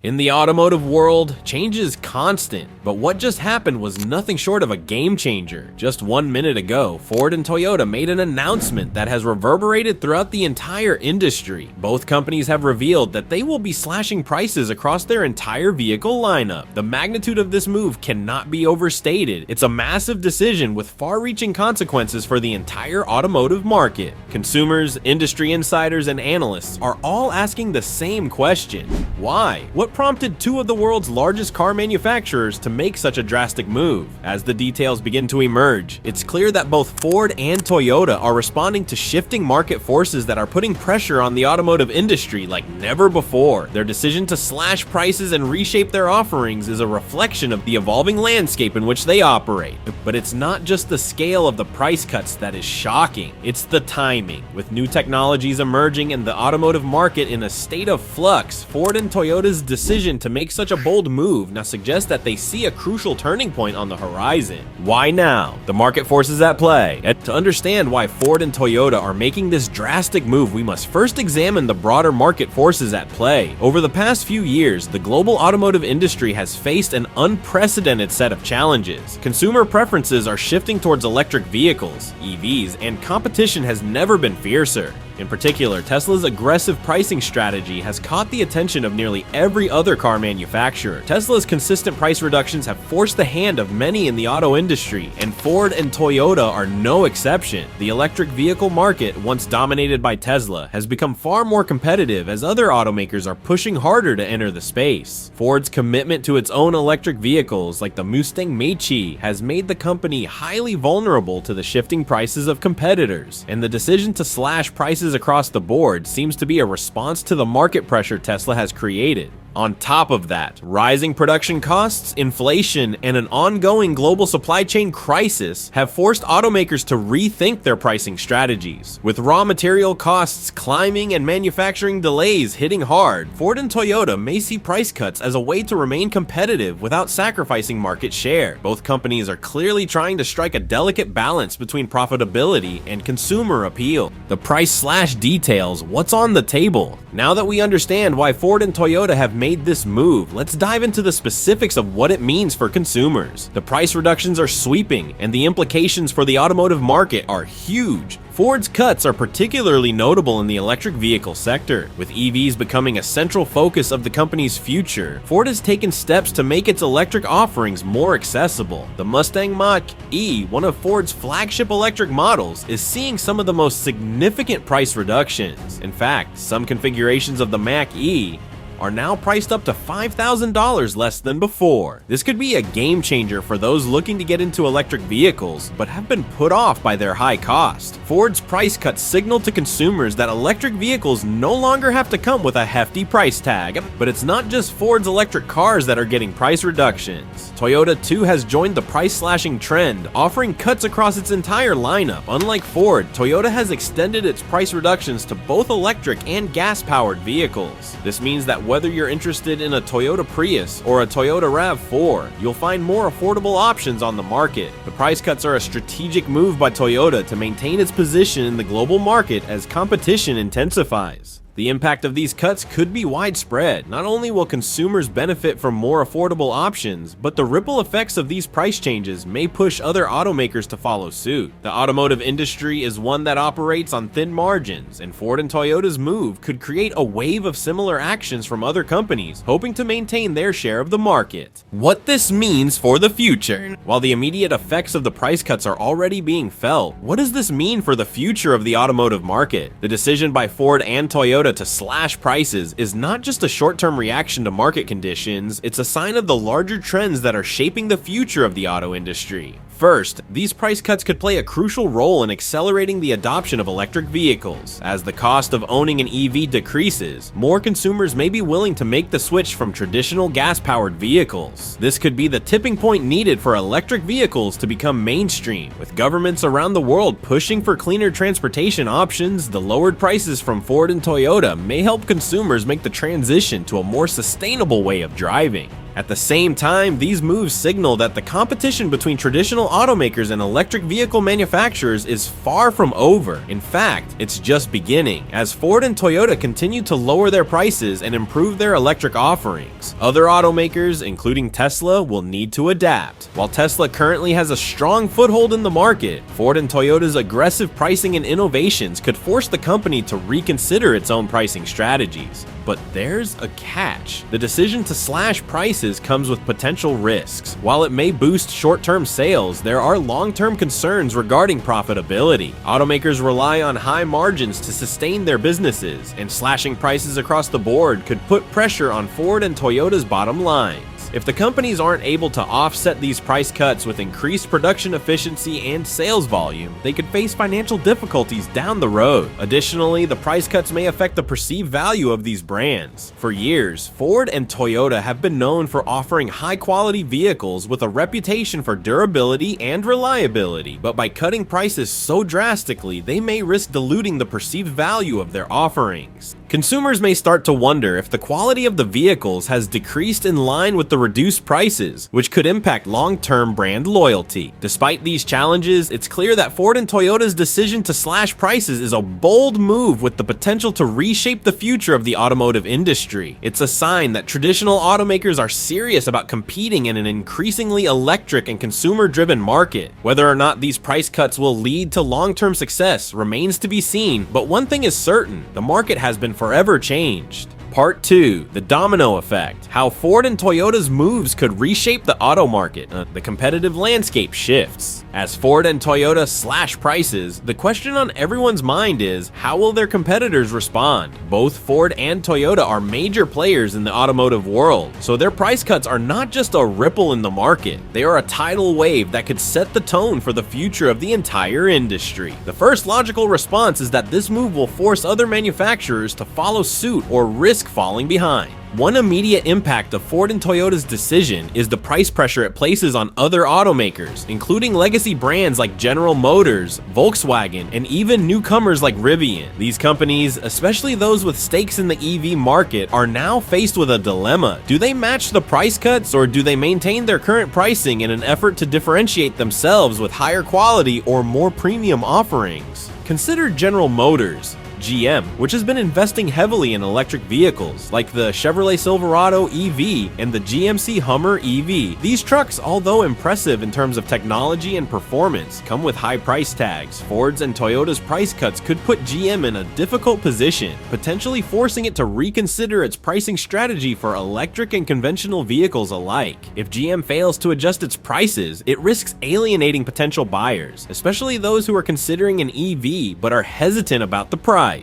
In the automotive world, change is constant, but what just happened was nothing short of a game changer. Just 1 minute ago, Ford and Toyota made an announcement that has reverberated throughout the entire industry. Both companies have revealed that they will be slashing prices across their entire vehicle lineup. The magnitude of this move cannot be overstated. It's a massive decision with far-reaching consequences for the entire automotive market. Consumers, industry insiders, and analysts are all asking the same question. Why? What prompted two of the world's largest car manufacturers to make such a drastic move? As the details begin to emerge, it's clear that both Ford and Toyota are responding to shifting market forces that are putting pressure on the automotive industry like never before. Their decision to slash prices and reshape their offerings is a reflection of the evolving landscape in which they operate. But it's not just the scale of the price cuts that is shocking, it's the timing. With new technologies emerging and the automotive market in a state of flux, Ford and Toyota's decision to make such a bold move now suggests that they see a crucial turning point on the horizon. Why now? The market forces at play. And to understand why Ford and Toyota are making this drastic move, we must first examine the broader market forces at play. Over the past few years, the global automotive industry has faced an unprecedented set of challenges. Consumer preferences are shifting towards electric vehicles, EVs, and competition has never been fiercer. In particular, Tesla's aggressive pricing strategy has caught the attention of nearly every other car manufacturer. Tesla's consistent price reductions have forced the hand of many in the auto industry, and Ford and Toyota are no exception. The electric vehicle market, once dominated by Tesla, has become far more competitive as other automakers are pushing harder to enter the space. Ford's commitment to its own electric vehicles, like the Mustang Mach-E, has made the company highly vulnerable to the shifting prices of competitors, and the decision to slash prices across the board seems to be a response to the market pressure Tesla has created. On top of that, rising production costs, inflation, and an ongoing global supply chain crisis have forced automakers to rethink their pricing strategies. With raw material costs climbing and manufacturing delays hitting hard, Ford and Toyota may see price cuts as a way to remain competitive without sacrificing market share. Both companies are clearly trying to strike a delicate balance between profitability and consumer appeal. The price slash details what's on the table. Now that we understand why Ford and Toyota have made this move, let's dive into the specifics of what it means for consumers. The price reductions are sweeping, and the implications for the automotive market are huge. Ford's cuts are particularly notable in the electric vehicle sector. With EVs becoming a central focus of the company's future, Ford has taken steps to make its electric offerings more accessible. The Mustang Mach-E, one of Ford's flagship electric models, is seeing some of the most significant price reductions. In fact, some configurations of the Mach-E are now priced up to $5,000 less than before. This could be a game changer for those looking to get into electric vehicles but have been put off by their high cost. Ford's price cuts signal to consumers that electric vehicles no longer have to come with a hefty price tag. But it's not just Ford's electric cars that are getting price reductions. Toyota too has joined the price slashing trend, offering cuts across its entire lineup. Unlike Ford, Toyota has extended its price reductions to both electric and gas-powered vehicles. This means that whether you're interested in a Toyota Prius or a Toyota RAV4, you'll find more affordable options on the market. The price cuts are a strategic move by Toyota to maintain its position in the global market as competition intensifies. The impact of these cuts could be widespread. Not only will consumers benefit from more affordable options, but the ripple effects of these price changes may push other automakers to follow suit. The automotive industry is one that operates on thin margins, and Ford and Toyota's move could create a wave of similar actions from other companies, hoping to maintain their share of the market. What this means for the future. While the immediate effects of the price cuts are already being felt, what does this mean for the future of the automotive market? The decision by Ford and Toyota to slash prices is not just a short-term reaction to market conditions, it's a sign of the larger trends that are shaping the future of the auto industry. First, these price cuts could play a crucial role in accelerating the adoption of electric vehicles. As the cost of owning an EV decreases, more consumers may be willing to make the switch from traditional gas-powered vehicles. This could be the tipping point needed for electric vehicles to become mainstream. With governments around the world pushing for cleaner transportation options, the lowered prices from Ford and Toyota may help consumers make the transition to a more sustainable way of driving. At the same time, these moves signal that the competition between traditional automakers and electric vehicle manufacturers is far from over. In fact, it's just beginning, as Ford and Toyota continue to lower their prices and improve their electric offerings. Other automakers, including Tesla, will need to adapt. While Tesla currently has a strong foothold in the market, Ford and Toyota's aggressive pricing and innovations could force the company to reconsider its own pricing strategies. But there's a catch. The decision to slash prices comes with potential risks. While it may boost short-term sales, there are long-term concerns regarding profitability. Automakers rely on high margins to sustain their businesses, and slashing prices across the board could put pressure on Ford and Toyota's bottom lines. If the companies aren't able to offset these price cuts with increased production efficiency and sales volume, they could face financial difficulties down the road. Additionally, the price cuts may affect the perceived value of these brands. For years, Ford and Toyota have been known for offering high-quality vehicles with a reputation for durability and reliability, but by cutting prices so drastically, they may risk diluting the perceived value of their offerings. Consumers may start to wonder if the quality of the vehicles has decreased in line with the reduced prices, which could impact long-term brand loyalty. Despite these challenges, it's clear that Ford and Toyota's decision to slash prices is a bold move with the potential to reshape the future of the automotive industry. It's a sign that traditional automakers are serious about competing in an increasingly electric and consumer-driven market. Whether or not these price cuts will lead to long-term success remains to be seen, but one thing is certain: the market has been forever changed. Part 2. The Domino Effect. How Ford and Toyota's moves could reshape the auto market. The competitive landscape shifts. As Ford and Toyota slash prices, the question on everyone's mind is, how will their competitors respond? Both Ford and Toyota are major players in the automotive world, so their price cuts are not just a ripple in the market. They are a tidal wave that could set the tone for the future of the entire industry. The first logical response is that this move will force other manufacturers to follow suit or risk falling behind. One immediate impact of Ford and Toyota's decision is the price pressure it places on other automakers, including legacy brands like General Motors, Volkswagen, and even newcomers like Rivian. These companies, especially those with stakes in the EV market, are now faced with a dilemma. Do they match the price cuts, or do they maintain their current pricing in an effort to differentiate themselves with higher quality or more premium offerings? Consider General Motors, GM, which has been investing heavily in electric vehicles, like the Chevrolet Silverado EV and the GMC Hummer EV. These trucks, although impressive in terms of technology and performance, come with high price tags. Ford's and Toyota's price cuts could put GM in a difficult position, potentially forcing it to reconsider its pricing strategy for electric and conventional vehicles alike. If GM fails to adjust its prices, it risks alienating potential buyers, especially those who are considering an EV but are hesitant about the price.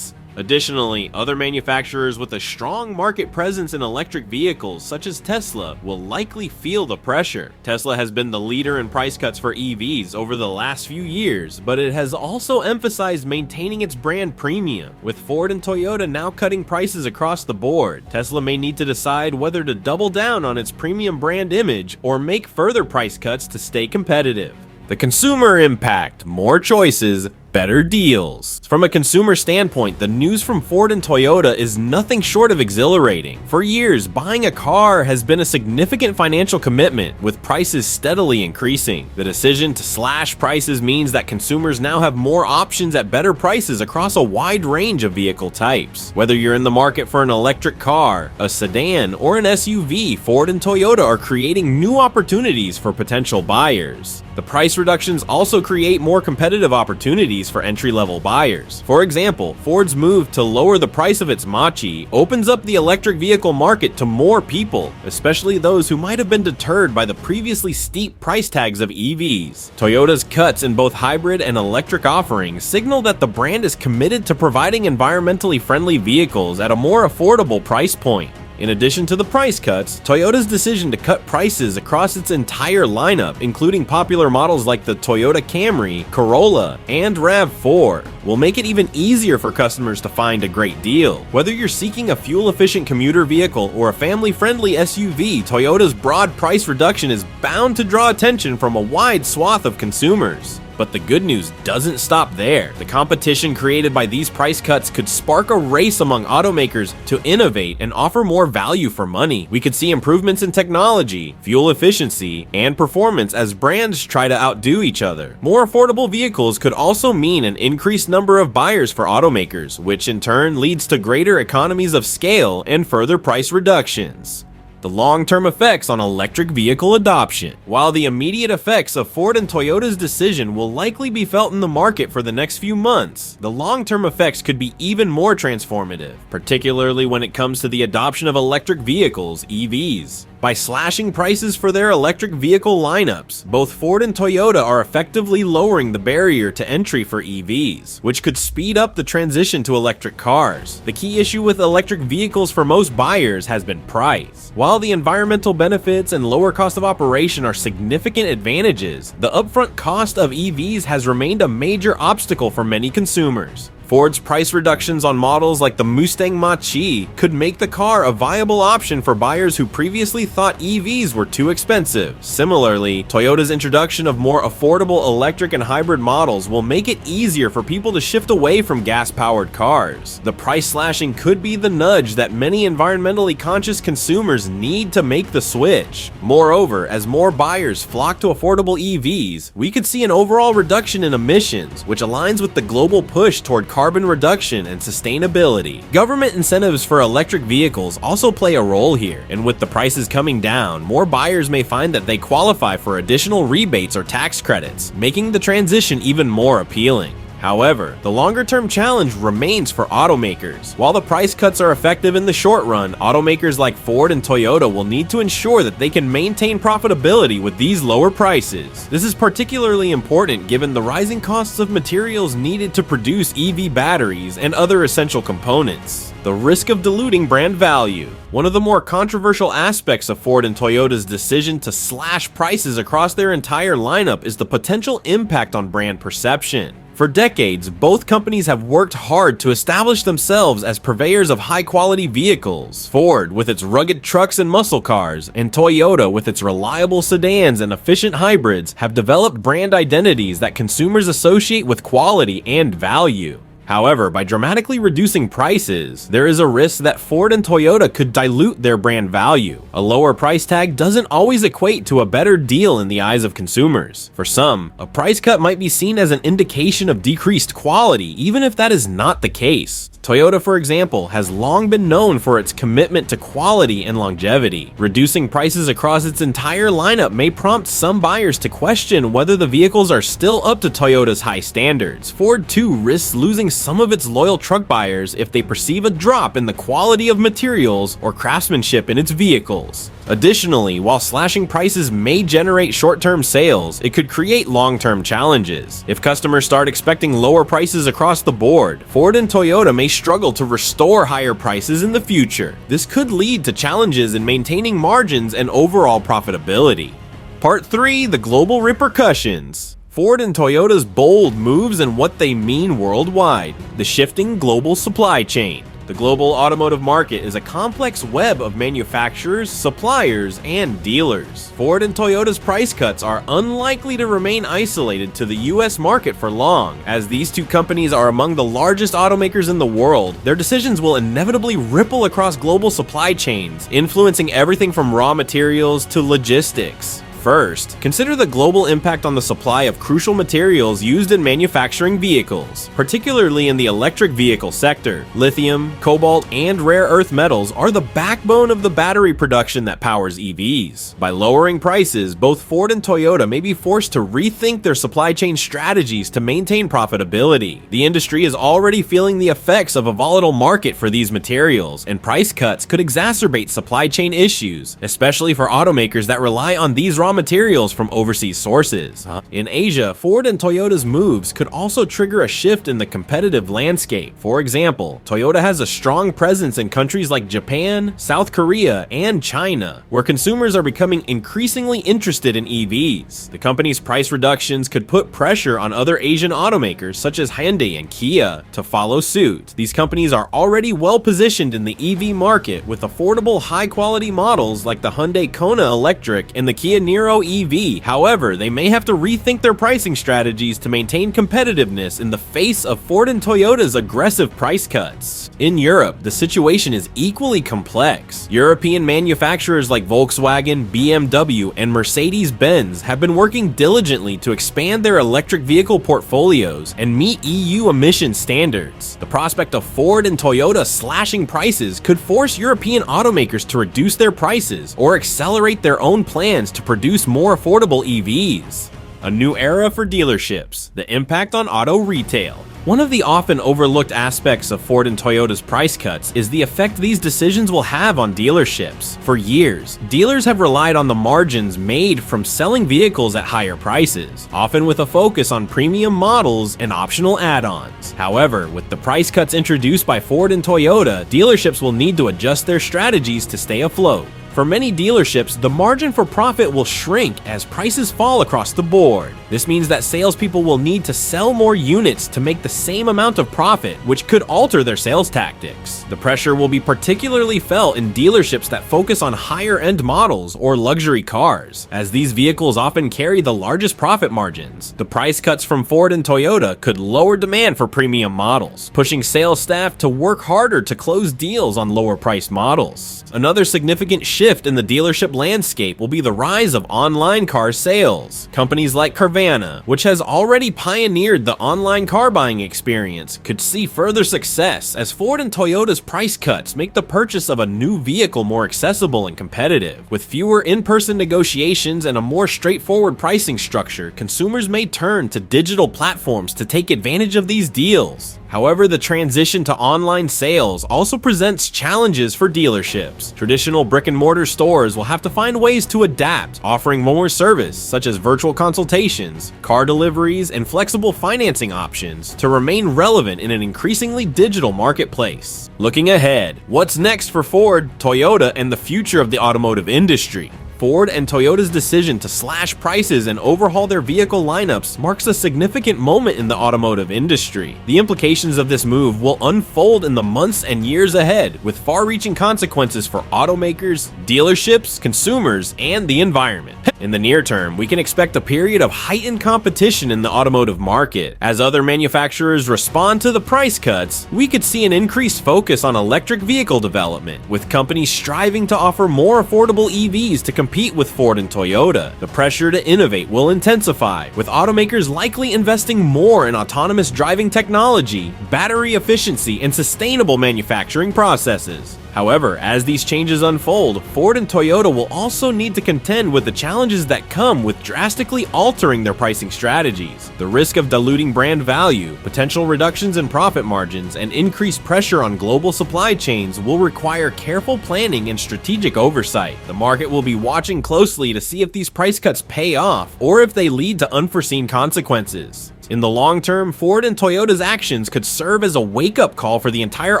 Additionally, other manufacturers with a strong market presence in electric vehicles, such as Tesla, will likely feel the pressure. Tesla has been the leader in price cuts for EVs over the last few years, but it has also emphasized maintaining its brand premium. With Ford and Toyota now cutting prices across the board, Tesla may need to decide whether to double down on its premium brand image or make further price cuts to stay competitive. The consumer impact: more choices, better deals. From a consumer standpoint, the news from Ford and Toyota is nothing short of exhilarating. For years, buying a car has been a significant financial commitment, with prices steadily increasing. The decision to slash prices means that consumers now have more options at better prices across a wide range of vehicle types. Whether you're in the market for an electric car, a sedan, or an SUV, Ford and Toyota are creating new opportunities for potential buyers. The price reductions also create more competitive opportunities for entry-level buyers. For example, Ford's move to lower the price of its Mach-E opens up the electric vehicle market to more people, especially those who might have been deterred by the previously steep price tags of EVs. Toyota's cuts in both hybrid and electric offerings signal that the brand is committed to providing environmentally friendly vehicles at a more affordable price point. In addition to the price cuts, Toyota's decision to cut prices across its entire lineup, including popular models like the Toyota Camry, Corolla, and RAV4, will make it even easier for customers to find a great deal. Whether you're seeking a fuel-efficient commuter vehicle or a family-friendly SUV, Toyota's broad price reduction is bound to draw attention from a wide swath of consumers. But the good news doesn't stop there. The competition created by these price cuts could spark a race among automakers to innovate and offer more value for money. We could see improvements in technology, fuel efficiency, and performance as brands try to outdo each other. More affordable vehicles could also mean an increased number of buyers for automakers, which in turn leads to greater economies of scale and further price reductions. The long-term effects on electric vehicle adoption. While the immediate effects of Ford and Toyota's decision will likely be felt in the market for the next few months, the long-term effects could be even more transformative, particularly when it comes to the adoption of electric vehicles, EVs. By slashing prices for their electric vehicle lineups, both Ford and Toyota are effectively lowering the barrier to entry for EVs, which could speed up the transition to electric cars. The key issue with electric vehicles for most buyers has been price. While the environmental benefits and lower cost of operation are significant advantages, the upfront cost of EVs has remained a major obstacle for many consumers. Ford's price reductions on models like the Mustang Mach-E could make the car a viable option for buyers who previously thought EVs were too expensive. Similarly, Toyota's introduction of more affordable electric and hybrid models will make it easier for people to shift away from gas-powered cars. The price slashing could be the nudge that many environmentally conscious consumers need to make the switch. Moreover, as more buyers flock to affordable EVs, we could see an overall reduction in emissions, which aligns with the global push toward carbon reduction and sustainability. Government incentives for electric vehicles also play a role here, and with the prices coming down, more buyers may find that they qualify for additional rebates or tax credits, making the transition even more appealing. However, the longer-term challenge remains for automakers. While the price cuts are effective in the short run, automakers like Ford and Toyota will need to ensure that they can maintain profitability with these lower prices. This is particularly important given the rising costs of materials needed to produce EV batteries and other essential components. The risk of diluting brand value. One of the more controversial aspects of Ford and Toyota's decision to slash prices across their entire lineup is the potential impact on brand perception. For decades, both companies have worked hard to establish themselves as purveyors of high-quality vehicles. Ford with its rugged trucks and muscle cars, and Toyota with its reliable sedans and efficient hybrids have developed brand identities that consumers associate with quality and value. However, by dramatically reducing prices, there is a risk that Ford and Toyota could dilute their brand value. A lower price tag doesn't always equate to a better deal in the eyes of consumers. For some, a price cut might be seen as an indication of decreased quality, even if that is not the case. Toyota, for example, has long been known for its commitment to quality and longevity. Reducing prices across its entire lineup may prompt some buyers to question whether the vehicles are still up to Toyota's high standards. Ford too risks losing some of its loyal truck buyers if they perceive a drop in the quality of materials or craftsmanship in its vehicles. Additionally, while slashing prices may generate short-term sales, it could create long-term challenges. If customers start expecting lower prices across the board, Ford and Toyota may struggle to restore higher prices in the future. This could lead to challenges in maintaining margins and overall profitability. Part 3: The Global Repercussions. Ford and Toyota's bold moves and what they mean worldwide. The shifting global supply chain. The global automotive market is a complex web of manufacturers, suppliers, and dealers. Ford and Toyota's price cuts are unlikely to remain isolated to the US market for long. As these two companies are among the largest automakers in the world, their decisions will inevitably ripple across global supply chains, influencing everything from raw materials to logistics. First, consider the global impact on the supply of crucial materials used in manufacturing vehicles, particularly in the electric vehicle sector. Lithium, cobalt, and rare earth metals are the backbone of the battery production that powers EVs. By lowering prices, both Ford and Toyota may be forced to rethink their supply chain strategies to maintain profitability. The industry is already feeling the effects of a volatile market for these materials, and price cuts could exacerbate supply chain issues, especially for automakers that rely on these raw materials from overseas sources. In Asia, Ford and Toyota's moves could also trigger a shift in the competitive landscape. For example, Toyota has a strong presence in countries like Japan, South Korea, and China, where consumers are becoming increasingly interested in EVs. The company's price reductions could put pressure on other Asian automakers such as Hyundai and Kia to follow suit. These companies are already well positioned in the EV market with affordable, high-quality models like the Hyundai Kona Electric and the Kia Niro Niro EV. However, they may have to rethink their pricing strategies to maintain competitiveness in the face of Ford and Toyota's aggressive price cuts. In Europe, the situation is equally complex. European manufacturers like Volkswagen, BMW, and Mercedes-Benz have been working diligently to expand their electric vehicle portfolios and meet EU emission standards. The prospect of Ford and Toyota slashing prices could force European automakers to reduce their prices or accelerate their own plans to produce more affordable EVs. A new era for dealerships, the impact on auto retail. One of the often overlooked aspects of Ford and Toyota's price cuts is the effect these decisions will have on dealerships. For years, dealers have relied on the margins made from selling vehicles at higher prices, often with a focus on premium models and optional add-ons. However, with the price cuts introduced by Ford and Toyota, dealerships will need to adjust their strategies to stay afloat. For many dealerships, the margin for profit will shrink as prices fall across the board. This means that salespeople will need to sell more units to make the same amount of profit, which could alter their sales tactics. The pressure will be particularly felt in dealerships that focus on higher-end models or luxury cars, as these vehicles often carry the largest profit margins. The price cuts from Ford and Toyota could lower demand for premium models, pushing sales staff to work harder to close deals on lower-priced models. Another significant shift in the dealership landscape will be the rise of online car sales. Companies like Carvana, which has already pioneered the online car buying experience, could see further success as Ford and Toyota's price cuts make the purchase of a new vehicle more accessible and competitive. With fewer in-person negotiations and a more straightforward pricing structure, consumers may turn to digital platforms to take advantage of these deals. However, the transition to online sales also presents challenges for dealerships. Traditional brick-and-mortar stores will have to find ways to adapt, offering more service such as virtual consultations, car deliveries, and flexible financing options to remain relevant in an increasingly digital marketplace. Looking ahead, what's next for Ford, Toyota, and the future of the automotive industry? Ford and Toyota's decision to slash prices and overhaul their vehicle lineups marks a significant moment in the automotive industry. The implications of this move will unfold in the months and years ahead, with far-reaching consequences for automakers, dealerships, consumers, and the environment. In the near term, we can expect a period of heightened competition in the automotive market. As other manufacturers respond to the price cuts, we could see an increased focus on electric vehicle development, with companies striving to offer more affordable EVs to compete with Ford and Toyota. The pressure to innovate will intensify, with automakers likely investing more in autonomous driving technology, battery efficiency, and sustainable manufacturing processes. However, as these changes unfold, Ford and Toyota will also need to contend with the challenges that come with drastically altering their pricing strategies. The risk of diluting brand value, potential reductions in profit margins, and increased pressure on global supply chains will require careful planning and strategic oversight. The market will be watching closely to see if these price cuts pay off or if they lead to unforeseen consequences. In the long term, Ford and Toyota's actions could serve as a wake-up call for the entire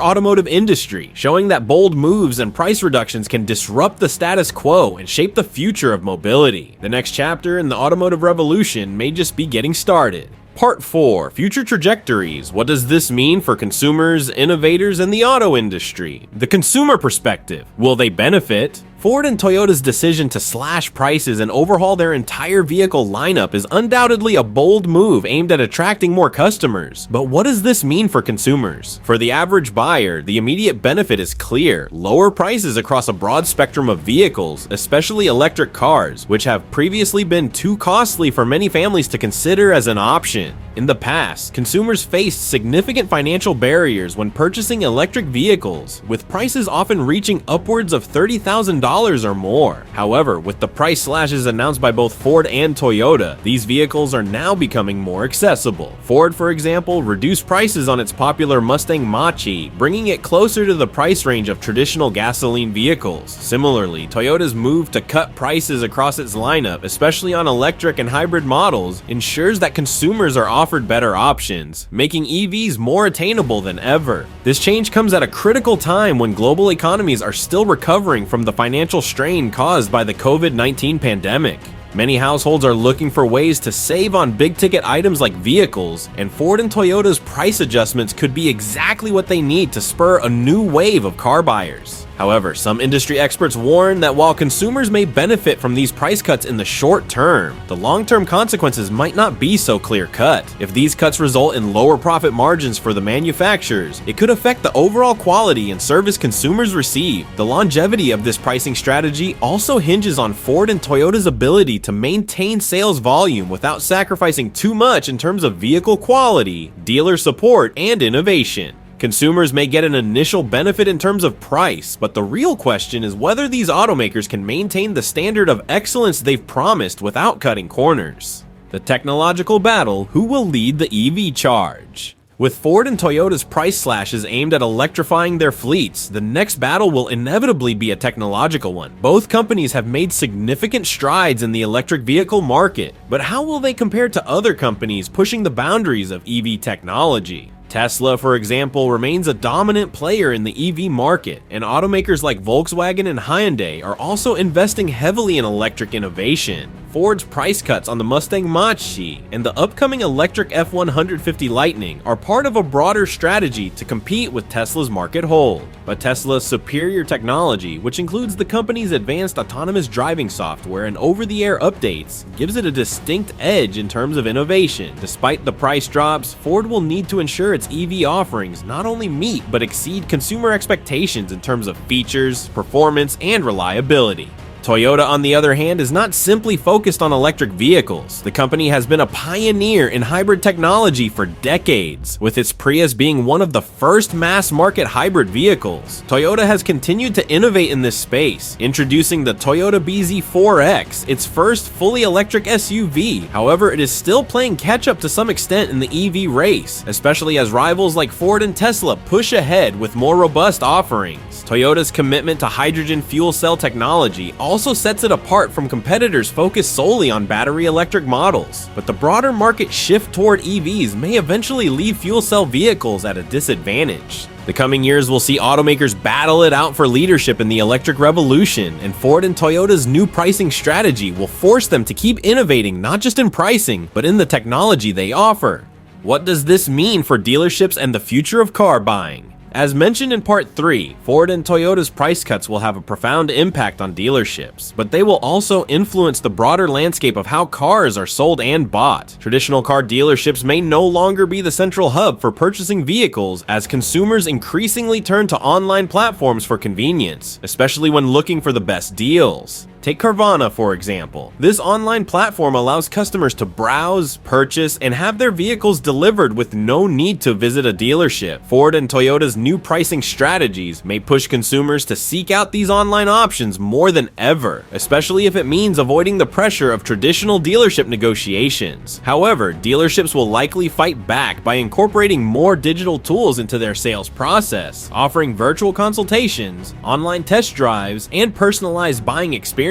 automotive industry, showing that bold moves and price reductions can disrupt the status quo and shape the future of mobility. The next chapter in the automotive revolution may just be getting started. Part 4. Future Trajectories. What does this mean for consumers, innovators, and the auto industry? The consumer perspective. Will they benefit? Ford and Toyota's decision to slash prices and overhaul their entire vehicle lineup is undoubtedly a bold move aimed at attracting more customers. But what does this mean for consumers? For the average buyer, the immediate benefit is clear: lower prices across a broad spectrum of vehicles, especially electric cars, which have previously been too costly for many families to consider as an option. In the past, consumers faced significant financial barriers when purchasing electric vehicles, with prices often reaching upwards of $30,000 or more. However, with the price slashes announced by both Ford and Toyota, these vehicles are now becoming more accessible. Ford, for example, reduced prices on its popular Mustang Mach-E, bringing it closer to the price range of traditional gasoline vehicles. Similarly, Toyota's move to cut prices across its lineup, especially on electric and hybrid models, ensures that consumers are offered better options, making EVs more attainable than ever. This change comes at a critical time when global economies are still recovering from the financial strain caused by the COVID-19 pandemic. Many households are looking for ways to save on big-ticket items like vehicles, and Ford and Toyota's price adjustments could be exactly what they need to spur a new wave of car buyers. However, some industry experts warn that while consumers may benefit from these price cuts in the short term, the long-term consequences might not be so clear-cut. If these cuts result in lower profit margins for the manufacturers, it could affect the overall quality and service consumers receive. The longevity of this pricing strategy also hinges on Ford and Toyota's ability to maintain sales volume without sacrificing too much in terms of vehicle quality, dealer support, and innovation. Consumers may get an initial benefit in terms of price, but the real question is whether these automakers can maintain the standard of excellence they've promised without cutting corners. The technological battle: who will lead the EV charge? With Ford and Toyota's price slashes aimed at electrifying their fleets, the next battle will inevitably be a technological one. Both companies have made significant strides in the electric vehicle market, but how will they compare to other companies pushing the boundaries of EV technology? Tesla, for example, remains a dominant player in the EV market, and automakers like Volkswagen and Hyundai are also investing heavily in electric innovation. Ford's price cuts on the Mustang Mach-E and the upcoming electric F-150 Lightning are part of a broader strategy to compete with Tesla's market hold. But Tesla's superior technology, which includes the company's advanced autonomous driving software and over-the-air updates, gives it a distinct edge in terms of innovation. Despite the price drops, Ford will need to ensure its EV offerings not only meet but exceed consumer expectations in terms of features, performance, and reliability. Toyota, on the other hand, is not simply focused on electric vehicles. The company has been a pioneer in hybrid technology for decades, with its Prius being one of the first mass-market hybrid vehicles. Toyota has continued to innovate in this space, introducing the Toyota BZ4X, its first fully electric SUV. However, it is still playing catch-up to some extent in the EV race, especially as rivals like Ford and Tesla push ahead with more robust offerings. Toyota's commitment to hydrogen fuel cell technology also sets it apart from competitors focused solely on battery electric models. But the broader market shift toward EVs may eventually leave fuel cell vehicles at a disadvantage. The coming years will see automakers battle it out for leadership in the electric revolution, and Ford and Toyota's new pricing strategy will force them to keep innovating not just in pricing, but in the technology they offer. What does this mean for dealerships and the future of car buying? As mentioned in Part 3, Ford and Toyota's price cuts will have a profound impact on dealerships, but they will also influence the broader landscape of how cars are sold and bought. Traditional car dealerships may no longer be the central hub for purchasing vehicles as consumers increasingly turn to online platforms for convenience, especially when looking for the best deals. Take Carvana, for example. This online platform allows customers to browse, purchase, and have their vehicles delivered with no need to visit a dealership. Ford and Toyota's new pricing strategies may push consumers to seek out these online options more than ever, especially if it means avoiding the pressure of traditional dealership negotiations. However, dealerships will likely fight back by incorporating more digital tools into their sales process, offering virtual consultations, online test drives, and personalized buying experiences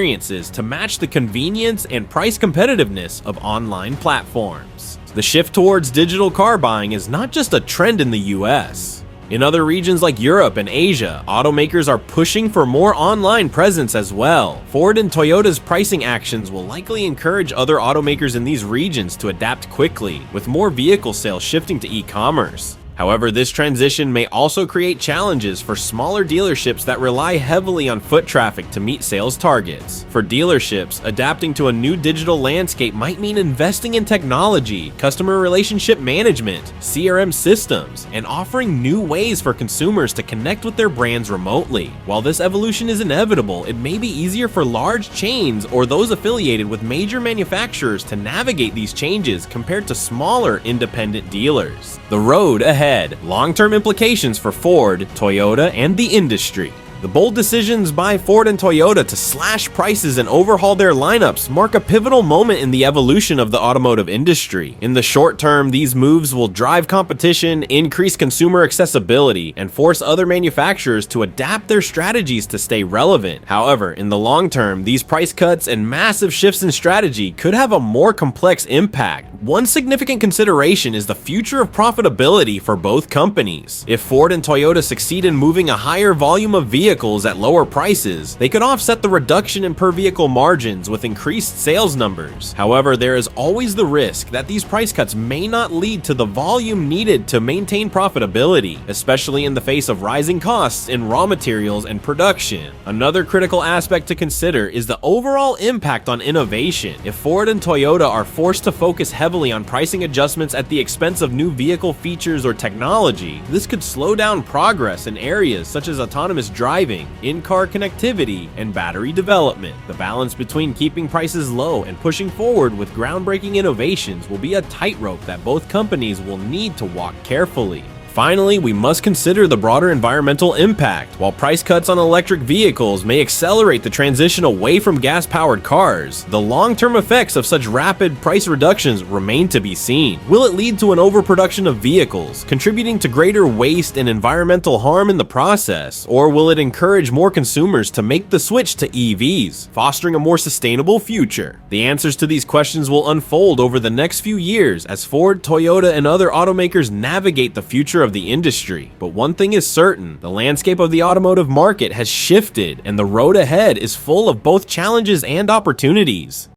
to match the convenience and price competitiveness of online platforms. The shift towards digital car buying is not just a trend in the US. In other regions like Europe and Asia, automakers are pushing for more online presence as well. Ford and Toyota's pricing actions will likely encourage other automakers in these regions to adapt quickly, with more vehicle sales shifting to e-commerce. However, this transition may also create challenges for smaller dealerships that rely heavily on foot traffic to meet sales targets. For dealerships, adapting to a new digital landscape might mean investing in technology, customer relationship management, CRM systems, and offering new ways for consumers to connect with their brands remotely. While this evolution is inevitable, it may be easier for large chains or those affiliated with major manufacturers to navigate these changes compared to smaller independent dealers. The road ahead. Long-term implications for Ford, Toyota, and the industry. The bold decisions by Ford and Toyota to slash prices and overhaul their lineups mark a pivotal moment in the evolution of the automotive industry. In the short term, these moves will drive competition, increase consumer accessibility, and force other manufacturers to adapt their strategies to stay relevant. However, in the long term, these price cuts and massive shifts in strategy could have a more complex impact, One significant consideration is the future of profitability for both companies. If Ford and Toyota succeed in moving a higher volume of vehicles at lower prices, they could offset the reduction in per vehicle margins with increased sales numbers. However, there is always the risk that these price cuts may not lead to the volume needed to maintain profitability, especially in the face of rising costs in raw materials and production. Another critical aspect to consider is the overall impact on innovation. If Ford and Toyota are forced to focus heavily on pricing adjustments at the expense of new vehicle features or technology, this could slow down progress in areas such as autonomous driving, in-car connectivity, and battery development. The balance between keeping prices low and pushing forward with groundbreaking innovations will be a tightrope that both companies will need to walk carefully. Finally, we must consider the broader environmental impact. While price cuts on electric vehicles may accelerate the transition away from gas-powered cars, the long-term effects of such rapid price reductions remain to be seen. Will it lead to an overproduction of vehicles, contributing to greater waste and environmental harm in the process? Or will it encourage more consumers to make the switch to EVs, fostering a more sustainable future? The answers to these questions will unfold over the next few years as Ford, Toyota, and other automakers navigate the future of the industry. But one thing is certain, the landscape of the automotive market has shifted, and the road ahead is full of both challenges and opportunities.